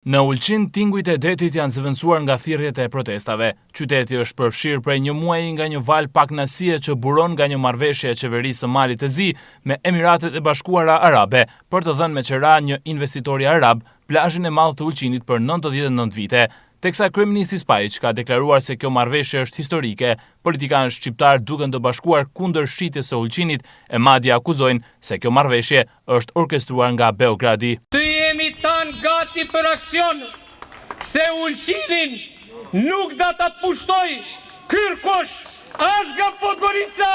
Në Ulqin, tingujt e detit janë zëvendësuar nga thirrjet e protestave. Qyteti është përfshirë prej një muaji nga një val pak nasie që buron nga një marrëveshje e qeverisë së Malit të Zi me Emiratet e Bashkuara Arabe për të dhënë me qera një investitori arab plazhin e madh të Ulqinit për 99 vite. Teksa kryeministri Spajić ka deklaruar se kjo marrëveshje është historike, politikanë shqiptar duken të bashkuar kundër shitjes së Ulqinit e madje akuzojnë se kjo marrëveshje është orkestruar nga Beogradi. Jemi tanë gati për aksion, se Ulqinin nuk da ta pushtoj kërkosh, as nga Podgorica,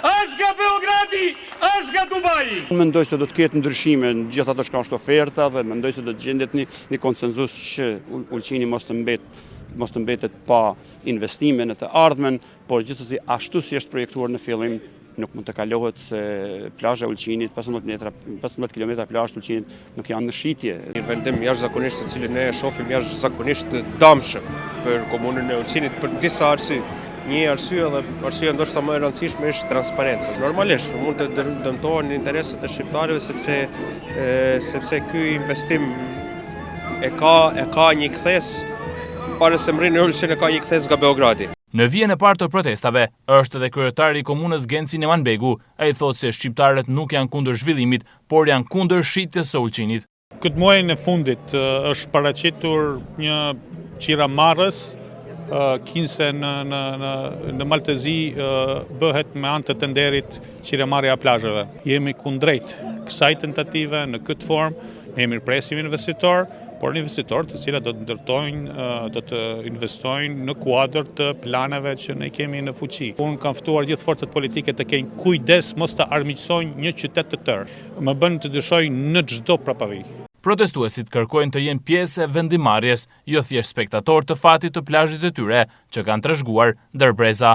as nga Beogradi, as nga Dubai. Mendoj se do të ketë ndryshime në gjithë ato që është oferta dhe mendoj se do të gjendet një konsenzus që Ulqini mos të mbetet pa investime në të ardhmen, por gjithsesi ashtu si është projektuar në fillim nuk mund të kalohet se plazha e Ulqinit, 15 kilometra plazh të Ulqinit nuk janë në shitje. Një vendim jashtëzakonisht se cilin ne e shohim jashtëzakonisht të dëmshëm për komunën e Ulqinit për disa arsye. Një arsye dhe arsyeja ndoshta më e rëndësishme është transparenca. Normalisht mund të dëmtohen interesat e shqiptarëve sepse ky investim e ka një kthes para se mrinë Ulqin e ka një kthes nga Beogradi. Në vijën e parë të protestave është edhe kryetari i komunës Genci Nemanbegu. Ai thotë se shqiptarët nuk janë kundër zhvillimit, por janë kundër shitjes së Ulqinit. Këtë muaj në fundit është paraqitur një qiramarrës, kinse në Maltezi bëhet me anë të tenderit qiramarrja e plazheve. Jemi kundrejt kësaj tentative në këtë formë, ne mirpresim investitor, por investitorë të cilat do të investojnë në kuadër të planeve që ne kemi në fuqi. Unë kam ftuar gjithë forcat politike të kenë kujdes mos të armiqsojnë një qytet të tërë. Më bën të dyshoj në çdo prapavi. Protestuesit kërkojnë të jenë pjesë e vendimarrjes, jo thjesht spektator të fatit të plazhit të tyre që kanë trashëguar ndërbreza.